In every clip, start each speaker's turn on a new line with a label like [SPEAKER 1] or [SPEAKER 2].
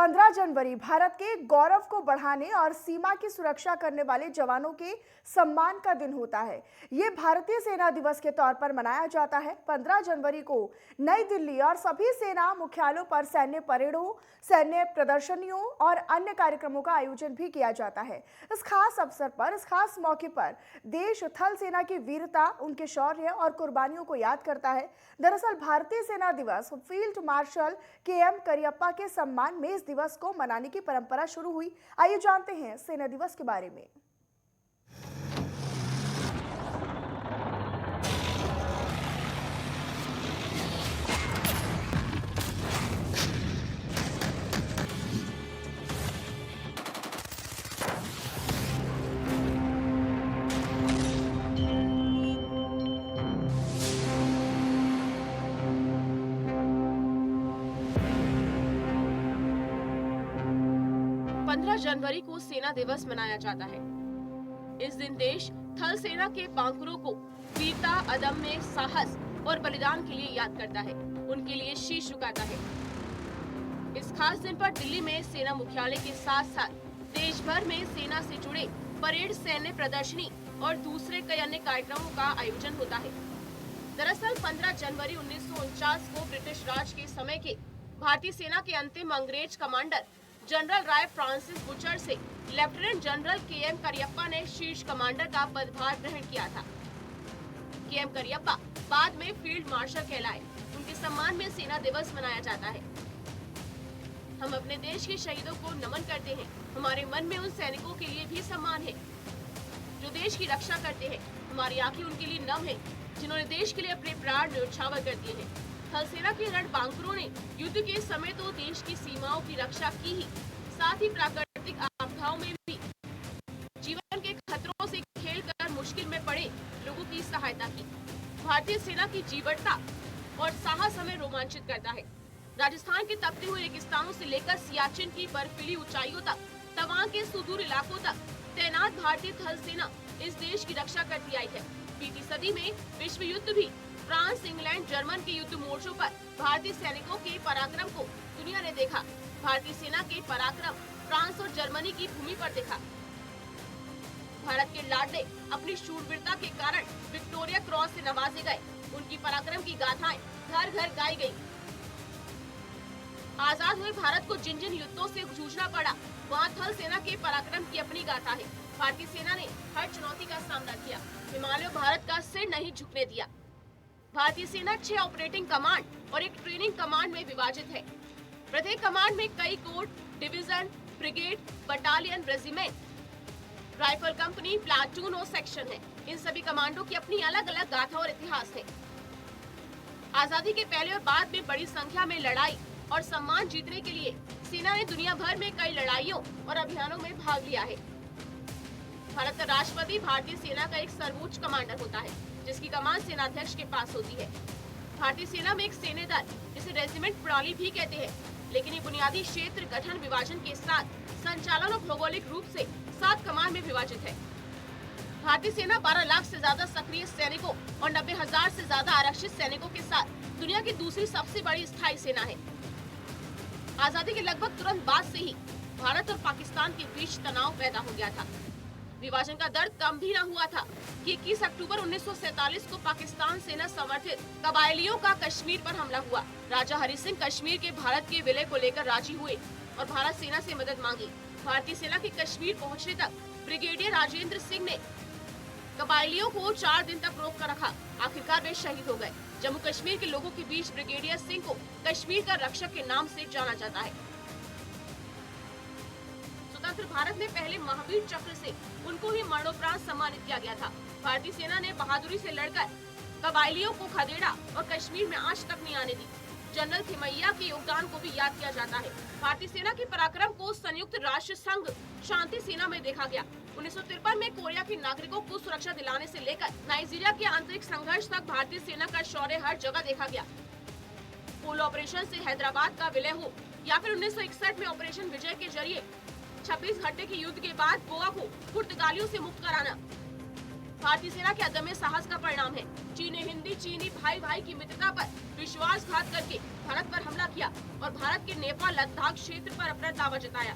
[SPEAKER 1] 15 जनवरी भारत के गौरव को बढ़ाने और सीमा की सुरक्षा करने वाले जवानों के सम्मान का दिन होता है। ये भारतीय सेना दिवस के तौर पर मनाया जाता है। 15 जनवरी को नई दिल्ली और सभी सेना मुख्यालयों पर सैन्य परेडों, सैन्य प्रदर्शनियों और अन्य कार्यक्रमों का आयोजन भी किया जाता है। इस खास अवसर पर, इस खास मौके पर देश थल सेना की वीरता, उनके शौर्य और कुर्बानियों को याद करता है। दरअसल भारतीय सेना दिवस फील्ड मार्शल के.एम. करियप्पा के सम्मान में इस दिवस को मनाने की परंपरा शुरू हुई। आइए जानते हैं सेना दिवस के बारे में।
[SPEAKER 2] जनवरी को सेना दिवस मनाया जाता है। इस दिन देश थल सेना के बांकुरों को वीरता, अदम्य साहस और बलिदान के लिए याद करता है, उनके लिए शीश झुकाता है। इस खास दिन पर दिल्ली में सेना मुख्यालय के साथ साथ देश भर में सेना से जुड़े परेड, सैन्य प्रदर्शनी और दूसरे कई अन्य कार्यक्रमों का आयोजन होता है। दरअसल 15 जनवरी 1949 को ब्रिटिश राज के समय के भारतीय सेना के अंतिम अंग्रेज कमांडर जनरल राय फ्रांसिस बुचर से लेफ्टिनेंट जनरल के.एम. करियप्पा ने शीर्ष कमांडर का पदभार ग्रहण किया था। के.एम. करियप्पा बाद में फील्ड मार्शल कहलाए। उनके सम्मान में सेना दिवस मनाया जाता है। हम अपने देश के शहीदों को नमन करते हैं। हमारे मन में उन सैनिकों के लिए भी सम्मान है जो देश की रक्षा करते हैं। हमारी आंखें उनके लिए नम है जिन्होंने देश के लिए अपने प्राण न्यौछावर कर दिए हैं। थल सेना के रण बांकुरों ने युद्ध के समय तो देश की सीमाओं की रक्षा की ही, साथ ही प्राकृतिक आपदाओं में भी जीवन के खतरों से खेलकर मुश्किल में पड़े लोगों की सहायता की। भारतीय सेना की जीवटता और साहस हमें रोमांचित करता है। राजस्थान के तपते हुए रेगिस्तानों से लेकर सियाचिन की बर्फीली ऊंचाइयों तक, तवांग के सुदूर इलाकों तक तैनात भारतीय थल सेना इस देश की रक्षा करती आई है। बीती सदी में विश्व युद्ध भी फ्रांस, इंग्लैंड, जर्मन के युद्ध मोर्चों पर भारतीय सैनिकों के पराक्रम को दुनिया ने देखा। भारतीय सेना के पराक्रम फ्रांस और जर्मनी की भूमि पर देखा। भारत के लाडले अपनी शूरवीरता के कारण विक्टोरिया क्रॉस से नवाजे गए। उनकी पराक्रम की गाथाएं घर घर गाई गई। आजाद हुए भारत को जिन जिन युद्धों से जूझना पड़ा, वहाँ थल सेना के पराक्रम की अपनी गाथा है। भारतीय सेना ने हर चुनौती का सामना किया, हिमालय भारत का सिर नहीं झुकने दिया। भारतीय सेना 6 ऑपरेटिंग कमांड और एक ट्रेनिंग कमांड में विभाजित है। प्रत्येक कमांड में कई core, division, brigade, battalion, regiment, rifle company, platoon और सेक्शन है। इन सभी कमांडों की अपनी अलग अलग गाथा और इतिहास है। आजादी के पहले और बाद में बड़ी संख्या में लड़ाई और सम्मान जीतने के लिए सेना ने दुनिया भर में कई लड़ाइयों और अभियानों में भाग लिया है। भारत का राष्ट्रपति भारतीय सेना का एक सर्वोच्च कमांडर होता है, जिसकी कमान सेनाध्यक्ष के पास होती है। भारतीय सेना में एक सैन्य दल, जिसे रेजिमेंट प्रणाली भी कहते हैं, लेकिन ये बुनियादी क्षेत्र गठन विभाजन के साथ संचालन और भौगोलिक रूप से 7 कमान में विभाजित है। भारतीय सेना 12 लाख से ज्यादा सक्रिय सैनिकों और 90,000 से ज्यादा आरक्षित सैनिकों के साथ दुनिया की दूसरी सबसे बड़ी स्थायी सेना है। आजादी के लगभग तुरंत बाद से ही भारत और पाकिस्तान के बीच तनाव पैदा हो गया था। विभाजन का दर्द कम भी न हुआ था कि 21 अक्टूबर 1947 को पाकिस्तान सेना समर्थित कबायलियों का कश्मीर पर हमला हुआ। राजा हरि सिंह कश्मीर के भारत के विलय को लेकर राजी हुए और भारत सेना से मदद मांगी। भारतीय सेना के कश्मीर पहुंचने तक ब्रिगेडियर राजेंद्र सिंह ने कबायलियों को 4 दिन तक रोक कर रखा। आखिरकार वे शहीद हो गए। जम्मू कश्मीर के लोगों के बीच ब्रिगेडियर सिंह को कश्मीर का रक्षक के नाम से जाना जाता है। स्वतंत्र भारत में पहले महावीर चक्र से उनको ही मरणोपरांत सम्मानित किया गया था। भारतीय सेना ने बहादुरी से लड़कर कबायलियों को खदेड़ा और कश्मीर में आंच तक नहीं आने दी। जनरल थिमैया के योगदान को भी याद किया जाता है। भारतीय सेना के पराक्रम को संयुक्त राष्ट्र संघ शांति सेना में देखा गया। 1953 में कोरिया के नागरिकों को सुरक्षा दिलाने से लेकर नाइजीरिया के आंतरिक संघर्ष तक भारतीय सेना का शौर्य हर जगह देखा गया। पोलो ऑपरेशन से हैदराबाद का विलय हो या फिर 1961 में ऑपरेशन विजय के जरिए 26 घंटे के युद्ध के बाद गोवा को पुर्तगालियों से मुक्त कराना, भारतीय सेना के अदम्य साहस का परिणाम है। चीन ने हिंदी चीनी भाई भाई की मित्रता पर विश्वासघात करके भारत पर हमला किया और भारत के नेपाल लद्दाख क्षेत्र पर अपना दावा जताया।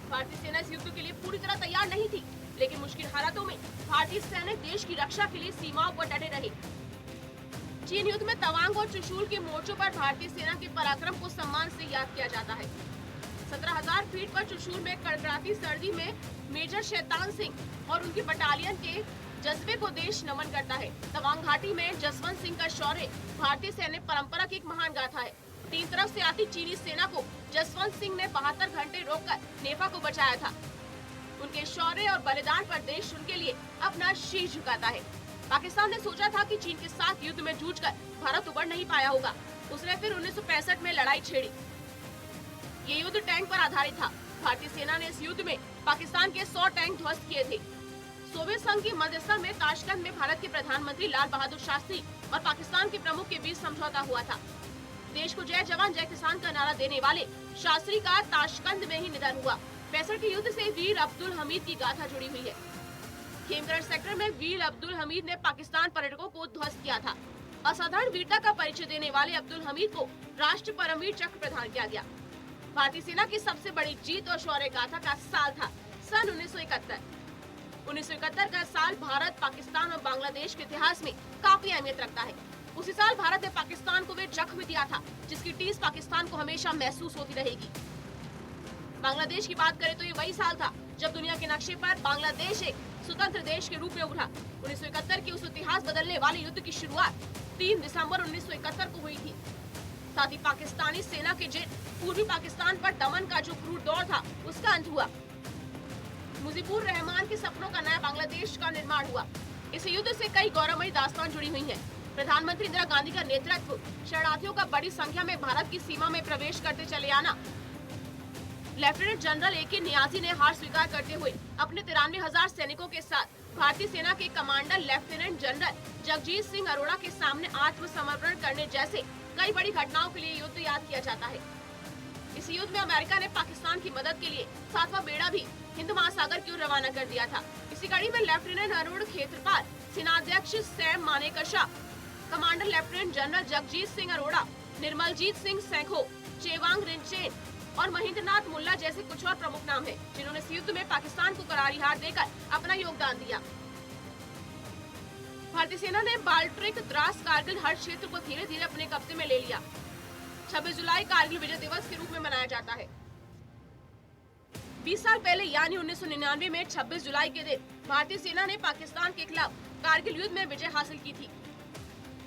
[SPEAKER 2] भारतीय सेना इस युद्ध के लिए पूरी तरह तैयार नहीं थी, लेकिन मुश्किल हालातों में भारतीय सैनिक देश की रक्षा के लिए सीमाओं पर डटे रहे। चीन युद्ध में तवांग और चुशूल के मोर्चों पर भारतीय सेना के पराक्रम को सम्मान से याद किया जाता है। 17,000 फीट पर चुशूल में कड़कड़ाती सर्दी में मेजर शैतान सिंह और उनकी बटालियन के जज्बे को देश नमन करता है। तवांग घाटी में जसवंत सिंह का शौर्य भारतीय सैन्य परंपरा की एक महान गाथा है। तीन तरफ से आती चीनी सेना को जसवंत सिंह ने 72 घंटे रोककर नेफा को बचाया था। उनके शौर्य और बलिदान पर देश उनके लिए अपना शीश झुकाता है। पाकिस्तान ने सोचा था कि चीन के साथ युद्ध में जूझकर भारत उबर नहीं पाया होगा। उसने फिर 1965 में लड़ाई छेड़ी। ये युद्ध टैंक पर आधारित था। भारतीय सेना ने इस युद्ध में पाकिस्तान के 100 टैंक ध्वस्त किए थे। सोवियत संघ की मध्यस्थता में ताशकंद में भारत के प्रधानमंत्री लाल बहादुर शास्त्री और पाकिस्तान के प्रमुख के बीच समझौता हुआ था। देश को जय जवान जय किसान का नारा देने वाले शास्त्री का ताशकंद में ही निधन हुआ। 65 के युद्ध से वीर अब्दुल हमीद की गाथा जुड़ी हुई है। खेमगढ़ सेक्टर में वीर अब्दुल हमीद ने पाकिस्तान पर्यटकों को ध्वस्त किया था। असाधारण वीरता का परिचय देने वाले अब्दुल हमीद को राष्ट्र परमवीर चक्र प्रदान किया गया। भारतीय सेना की सबसे बड़ी जीत और शौर्य गाथा का साल था सन 1971। 1971 का साल भारत, पाकिस्तान और बांग्लादेश के इतिहास में काफी अहमियत रखता है। उसी साल भारत ने पाकिस्तान को वे जख्म दिया था जिसकी टीस पाकिस्तान को हमेशा महसूस होती रहेगी। बांग्लादेश की बात करें तो ये वही साल था जब दुनिया के नक्शे पर बांग्लादेश एक स्वतंत्र देश के रूप में उभरा। 1971 के उस इतिहास बदलने वाले युद्ध की शुरुआत 3 दिसंबर 1971 को हुई थी। साथ ही पाकिस्तानी सेना के जेट पूर्वी पाकिस्तान पर दमन का जो क्रूर दौर था उसका अंत हुआ। मुजीबुर रहमान के सपनों का नया बांग्लादेश का निर्माण हुआ। इस युद्ध से कई गौरवमयी दास्तान जुड़ी हुई हैं। प्रधानमंत्री इंदिरा गांधी का नेतृत्व, शरणार्थियों का बड़ी संख्या में भारत की सीमा में प्रवेश करते चले आना, लेफ्टिनेंट जनरल ए.के. नियाजी ने हार स्वीकार करते हुए अपने 93,000 सैनिकों के साथ भारतीय सेना के commander lieutenant general Jagjit Singh Arora के सामने आत्मसमर्पण करने जैसे कई बड़ी घटनाओं के लिए युद्ध याद किया जाता है। इस युद्ध में अमेरिका ने पाकिस्तान की मदद के लिए 7वां बेड़ा भी हिंद महासागर की ओर रवाना कर दिया था। इसी कड़ी में लेफ्टिनेंट अरुण खेत्रपाल, सेनाध्यक्ष Sam Manekshaw, commander lieutenant general Jagjit Singh Arora, Nirmaljit Singh Sekhon, Chewang Rinchen और महेंद्रनाथ मुल्ला जैसे कुछ और प्रमुख नाम हैं, जिन्होंने इस युद्ध में पाकिस्तान को करारी हार देकर अपना योगदान दिया। भारतीय सेना ने बाल्ट्रिक, द्रास, कारगिल हर क्षेत्र को धीरे धीरे अपने कब्जे में ले लिया। 26 जुलाई कारगिल विजय दिवस के रूप में मनाया जाता है। 20 साल पहले यानी 1999 में 26 जुलाई के दिन भारतीय सेना ने पाकिस्तान के खिलाफ कारगिल युद्ध में विजय हासिल की थी।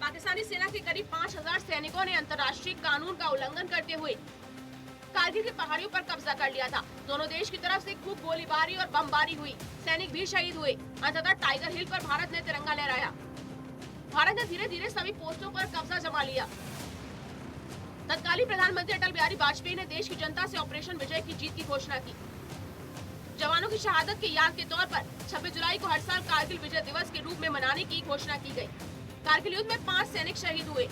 [SPEAKER 2] पाकिस्तानी सेना के करीब 5,000 सैनिकों ने अंतर्राष्ट्रीय कानून का उल्लंघन करते हुए कारगिल की पहाड़ियों पर कब्जा कर लिया था। दोनों देश की तरफ से खूब गोलीबारी और बमबारी हुई। सैनिक भी शहीद हुए। अंततः टाइगर हिल पर भारत ने तिरंगा लहराया। भारत ने धीरे धीरे सभी पोस्टों पर कब्जा जमा लिया। तत्कालीन प्रधानमंत्री अटल बिहारी वाजपेयी ने देश की जनता से ऑपरेशन विजय की जीत की घोषणा की। जवानों की शहादत की याद के तौर पर 26 जुलाई को हर साल कारगिल विजय दिवस के रूप में मनाने की घोषणा की गई। कारगिल युद्ध में 5 सैनिक शहीद हुए।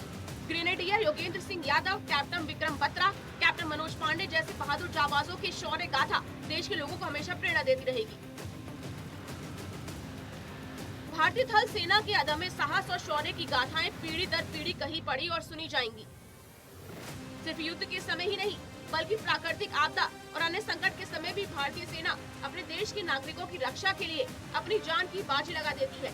[SPEAKER 2] Grenadier Yogendra Singh Yadav, captain Vikram Batra, captain Manoj Pande जैसे बहादुर जाबाजों की शौर्य गाथा देश के लोगों को हमेशा प्रेरणा देती रहेगी। भारतीय थल सेना के अदम्य साहस और शौर्य की गाथाएं पीढ़ी दर पीढ़ी कही पड़ी और सुनी जाएंगी। सिर्फ युद्ध के समय ही नहीं, बल्कि प्राकृतिक आपदा और अन्य संकट के समय भी भारतीय सेना अपने देश के नागरिकों की रक्षा के लिए अपनी जान की बाजी लगा देती है।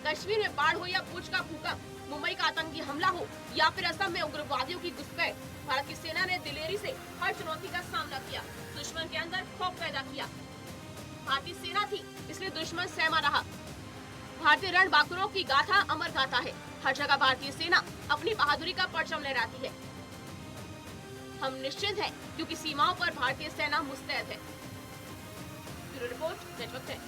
[SPEAKER 2] कश्मीर में बाढ़ हो या भुज का भूकंप, मुंबई का आतंकी हमला हो या फिर असम में उग्रवादियों की घुसपैठ, भारत की सेना ने दिलेरी से हर चुनौती का सामना किया, दुश्मन के अंदर खौफ पैदा किया। भारतीय सेना थी इसलिए दुश्मन सहमा रहा। भारतीय रणबांकुरों की गाथा अमर गाथा है। हर जगह भारतीय सेना अपनी बहादुरी का परचम लहराती है। हम निश्चिंत हैं क्योंकि सीमाओं पर भारतीय सेना मुस्तैद है। Bureau report, network 10।